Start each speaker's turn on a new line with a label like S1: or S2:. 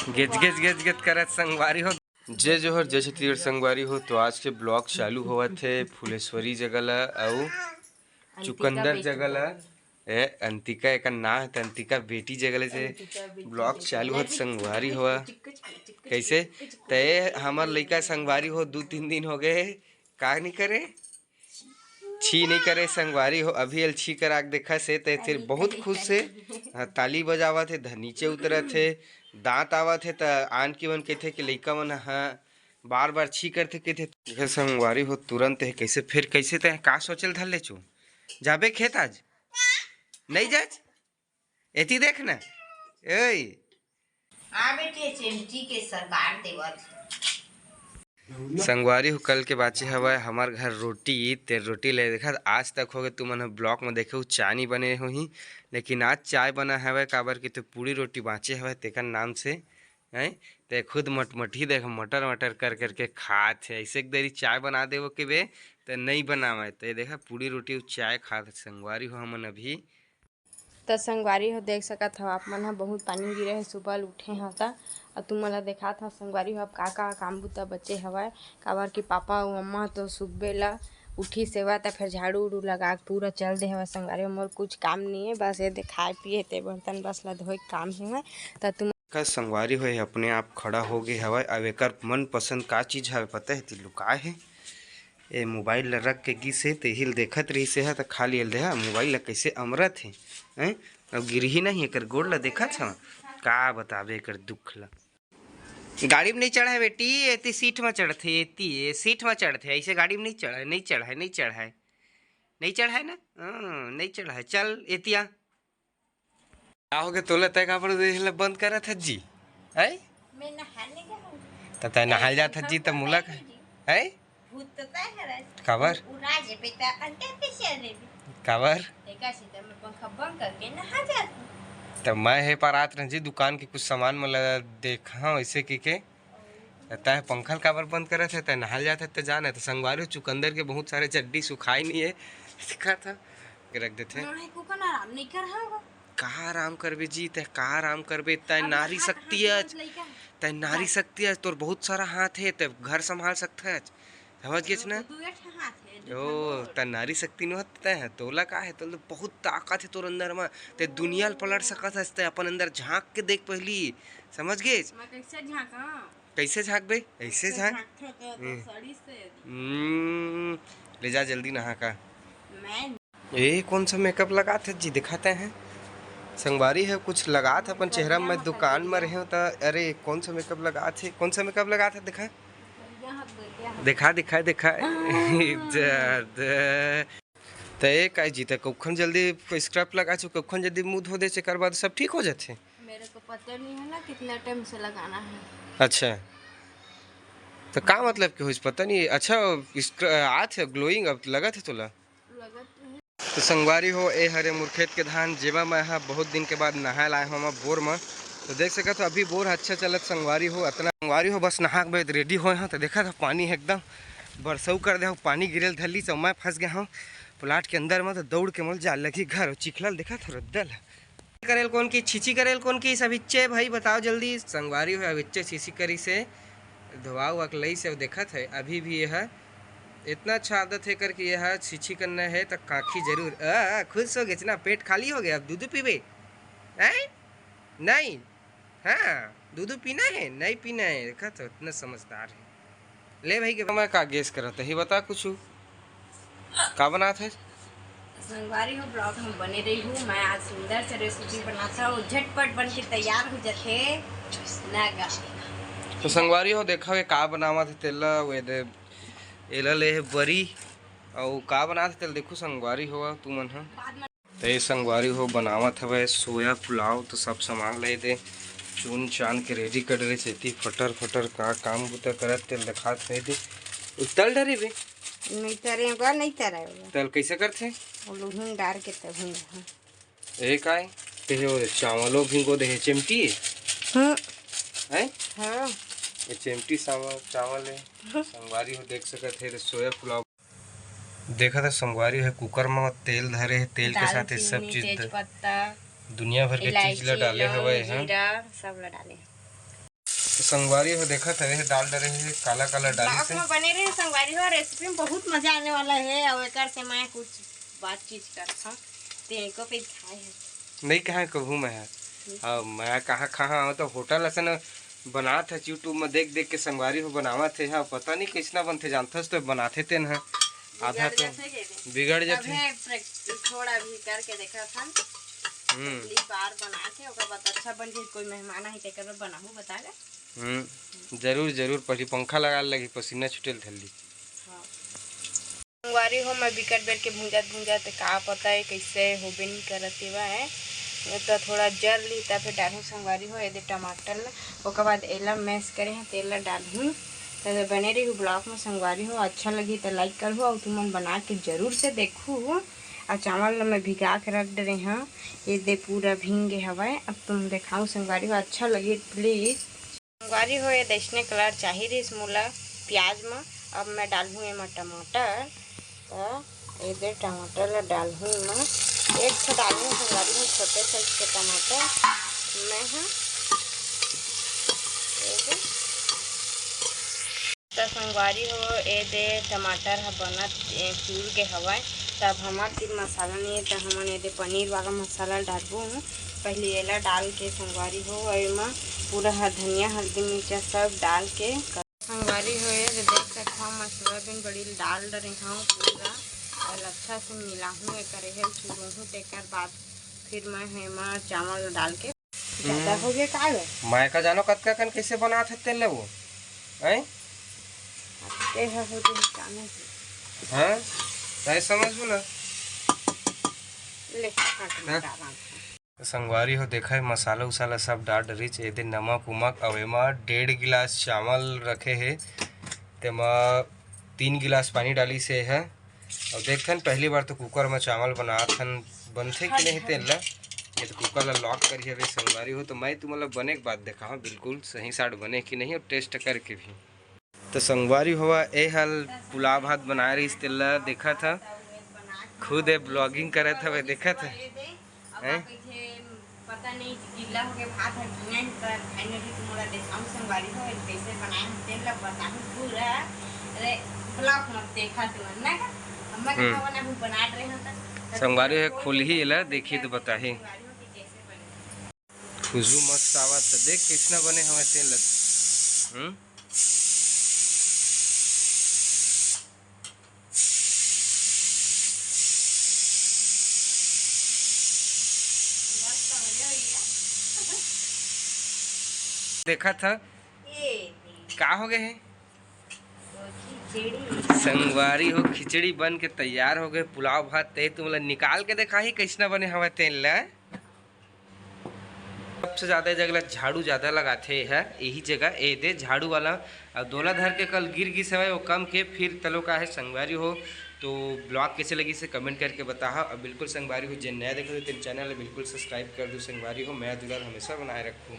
S1: Gauge gauge gauge gauge करत संगवारी हो जय जोहर जय छत्तीसगढ़ संगवारी हो। तो आज के ब्लॉग चालू हुआ थे फुलेश्वरी जगह ला और चुकंदर जगह ला ए अंतिका एक ना है अंतिका बेटी जगह से ब्लॉग चालू हो संगवारी हुआ कैसे ते हमार लड़का संगवारी हो 2-3 दिन हो गए का नहीं करे छी नहीं करे संगवारी हो अभी एल छी करा देखा से ते फिर बहुत खुश से ताली बजावा थे नीचे उतरा थे दांत आवा थे त आन की मन कहते कि लइका मन हाँ बार बार छी करते कहते संगवारी हो तुरंत है कैसे फिर कैसे ते का सोचल धर ले चू जाबे खेत आज नहीं जाज एती देख ना ए
S2: आ बेटी चिमटी के सरकार देवत
S1: संगवारी हो कल के बाचे हवा हमार घर रोटी ते रोटी ले देखा आज तक हो गए तुम मन ब्लॉक में देखे चाय नहीं बने हो ही लेकिन आज चाय बना है काबर की तो पूरी रोटी बाँचे हवा तेकर नाम से है ते खुद मटमटी देख मटर मटर कर करके खात है ऐसे देरी चाय बना दे के बे तो नहीं बनावे तो देखा पूरी रोटी चाय खात संगवारी हो हमन अभी
S3: तो संगवारी हो देख सकत हो आप मन बहुत पानी गिरे है सुबह उठे हैं ता और तुम मला देखा था संगवारी हो अब का काम बुता बच्चे हवा काबर कि पापा और मम्मा तो सुबह ला उठी सेवा तो फिर झाड़ू उड़ू लगा पूरा चल दे हवा संगवारी मोर कुछ काम नहीं है बस ये दे खाए पिए ते बर्तन बस ला धोए काम है तो तुम
S1: का संगवारी हो अपने आप खड़ा हो गए हवा अब एक मन पसंद का चीज़ है पता है तिल्लू का है ए मोबाइल ला रख के गिस है तो हिल देखत रही से है तो खाली हिल दे मोबाइल ला कैसे अमरत है हैं अब गिरही नहीं एक गोड़ ला देखा था का बतावे एक दुख ला गाड़ी में नहीं चढ़ा है बेटी एती सीट में चढ़ते एती सीट में चढ़ते ऐसे गाड़ी में नहीं चढ़ा है नहीं चढ़ा है नहीं चढ़ा है नहीं चढ़ा है ना नहीं चढ़ा है चल एतिया क्या हो गया तोला तय का बंद करा था जी है
S2: मैं नहाने गया
S1: तय नहाल जा था जी तब मुलक है
S2: भूत तो तय है
S1: काबर
S2: उराजे बेटा अंडे पे शेर रे
S1: काबर
S2: देखा सीता मैं पंखा बंद करके नहा जाता
S1: तब मैं है पारात रंजी दुकान के कुछ सामान में देखा वैसे की के तय पंखल काबर बंद करे थे तय नहाल जाते तो जाना तो संगवारी चुकंदर के बहुत सारे चड्डी सुखाई नहीं है दिखा था रख देते
S2: आराम नहीं कर
S1: का आराम करबे जी तय का आराम करबे तय नारी शक्ति है तय नारी शक्ति है तोर बहुत सारा हाथ है तय घर संभाल सकता है समझ गए ना ओ त नारी शक्ति न होता है तोला का है तो बहुत ताकत है तोर अंदर में ते दुनिया पलट सकत है ते अपन अंदर झांक के देख पहली समझ गए कैसे झांक बे ऐसे झांक ले जा जल्दी नहा का ये कौन सा मेकअप लगाते जी दिखाते हैं संगवारी है कुछ लगा था अपन चेहरा में दुकान में रहे तो अरे कौन सा मेकअप लगा थे कौन सा मेकअप लगा था दिखा दिखा दिखा दिखा तो एक आई जीता कखन जल्दी स्क्रब लगा चुका कखन जल्दी मुंह धो दे कर बाद सब ठीक हो जाते
S3: मेरे को पता नहीं है ना कितना टाइम से लगाना है
S1: अच्छा तो का मतलब कि हो पता नहीं अच्छा आज ग्लोइंग अब लगा थे तोला तो संगवारी हो ए हरे मुरखेत के धान जेवा मैं बहुत दिन के बाद नहा लाए हो बोर में तो देख सका तो अभी बोर अच्छा चलत संगवारी हो इतना संगवारी हो बस नहा के रेडी हो तो देखा था पानी एकदम बरसऊ कर दे पानी गिरल धरली तो मैं फंस गया हूँ प्लाट के अंदर में तो दौड़ के मल जा लगी घर चिखलल देखा था रद्दल करेल कौन की छीची करेल कौन की सब इच्चे भाई बताओ जल्दी संगवारी हो अविच्चे छीची करी से धोआ हुआ लई से देखा था अभी भी यह इतना अच्छा आदत है करके यह छीछी करना है तो काखी जरूर खुश हो गए ना पेट खाली हो गया अब दूध पीबे नहीं हाँ दूध पीना है नहीं पीना है देखा तो इतना समझदार है ले भाई के मैं का गेस करत ही बता कुछ का बना था
S3: संगवारी हो ब्लॉग में बने रही हूँ मैं आज सुंदर से रेसिपी बनाता हूँ झटपट बन के तैयार हो जाते ना गा
S1: तो संगवारी हो देखा वे का बनावा थे तेला वे दे एला ले बरी और का बना थे तेल देखो संगवारी हो तू मन हा तो ये संगवारी हो बनावत हवे सोया पुलाव तो सब सामान ले दे चुन चान के रेडी कर रहे थे फटर फटर का काम बुता करत तेल दिखा थे दे तल डरे बे
S3: नहीं तरेगा नहीं तरेगा
S1: तल कैसे करते
S3: वो लून डाल के तब भूंगा
S1: ए काय ते हो चावलो भिंगो दे चिमटी है
S3: हां
S1: ये चिमटी चावल है संगवारी हो देख सकते थे सोया पुलाव देखा था संगवारी है कुकर में तेल धरे है तेल के साथ सब चीज
S3: तेज पत्ता
S1: दुनिया भर के चीज ला डाले हवे हां,
S3: जीरा सब ला डाले।
S1: तो संगवारी हो देखा था ये डाल डरे है काला काला डाली से
S3: में बने रहे संगवारी हो। रेसिपी में बहुत मजा आने वाला है और एकर से मैं कुछ बात चीज करता हूं तेरे को पे खाए है
S1: नहीं कहाँ कहूँ मैं हाँ मैं कहाँ तो होटल असन बना था यूट्यूब में देख देख के संगवारी हो बनावा थे हाँ पता नहीं कैसना बनते जानथस तो बनाते थे ना आधा तो बिगड़ जाते
S3: थोड़ा भी करके देखा था पहली बार बना के ओकर बाद अच्छा बन गई। कोई मेहमान आई तेकर बनाबू बताएगा
S1: जरूर जरूर पहले पंखा लगा लगी पसीना छुटेल थल्ली।
S3: हाँ संगवारी हो मैं बिकट बेर के भूंजत का पता है कैसे होबे नहीं करते बा है तो थोड़ा जर ली तब फिर डालूँ संगवारी हो ये टमाटर ला ओकर बाद एला मैश करे हैं तेल ला डालूँ तो बने रही ब्लॉग में संगवारी हो। अच्छा लगी तो लाइक करो और तुम बना के जरूर से देखू। और चावल ला मैं भिगा के रख दे रही हाँ ये दे पूरा भींगे हवाए। अब तुम दिखाऊँ संगवारी हो अच्छा लगी प्लीज़। संगवारी हो ये देशने कलर चाहिए इस मूला प्याज में। अब मैं डालूँ ये टमाटर तो ये दे टमाटर ला डालूँ मैं एक से डालूँ संगवारी हो छोटे साइज के टमाटर मैं हाँ तो संगवारी हो ये दे टमाटर हा बनत चूर के हवाए। तब हमार तीन मसाला नहीं है तो हमने ये दे पनीर वाला मसाला डालबू पहले एला डाल के संगवारी हो और पूरा धनिया हल्दी मिर्चा सब डाल के संगवारी हो ये देख सकता हूँ मैं सोयाबीन बड़ी डाल रही हूँ पूरा और अच्छा से मिलाऊँ एक चूरूँ तेकर बाद फिर मैं हेमा चावल डाल के ज़्यादा हो गया का
S1: मैं का जानो कतका कन कैसे बना थे तेल वो हैं हाँ सही समझ ना
S3: ले
S1: संगवारी हो देखा है मसाला उसाला सब डाल डरी चाहिए नमक उमक अब एमा 1.5 गिलास चावल रखे है तेमा 3 गिलास पानी डाली से है। और देखथन पहली बार तो कुकर में चावल बनाथन बनथे कि नहीं तेल ला ये तो कुकर ला लॉक करी है संगवारी हो। तो मैं तुम्हारा बने के बाद देखा हूँ बिल्कुल सही साट बने कि नहीं और टेस्ट करके भी। तो संगवारी हुआ ए हल पुलाव भात बना रही इस तेल ला देखा था खुद ब्लॉगिंग करे था वह देखा था हैं
S3: पता नहीं गीला हो गया भात है गीला ही पर फाइनली तुम्हारा दिखाऊं संगवारी हो कैसे बनाए हैं तेल ला बताऊं पूरा। अरे ब्लॉग मत देखा तुम ना हम खाना भी बना रहे हैं
S1: संगवारी है खुल ही एला देखिए तो बताही खुशबू मस्त आवत तो देख कितना बने हमें तेल लग देखा था का हो गए हैं संगवारी हो खिचड़ी बन के तैयार हो गए पुलाव भात ते तुम निकाल के देखा ही कैसना बने हवा तेल ला। सबसे ज्यादा जगह झाड़ू ज्यादा लगाते है यही जगह ए दे झाड़ू वाला अब दोला धर के कल गिर गिस है वो कम के फिर तलो का है संगवारी हो। तो ब्लॉग कैसे लगी से कमेंट करके बताओ। अब बिल्कुल संगवारी हो जो नया देखो तो चैनल बिल्कुल सब्सक्राइब कर दो संगवारी हो मैं दुलार हमेशा बनाए रखूँ।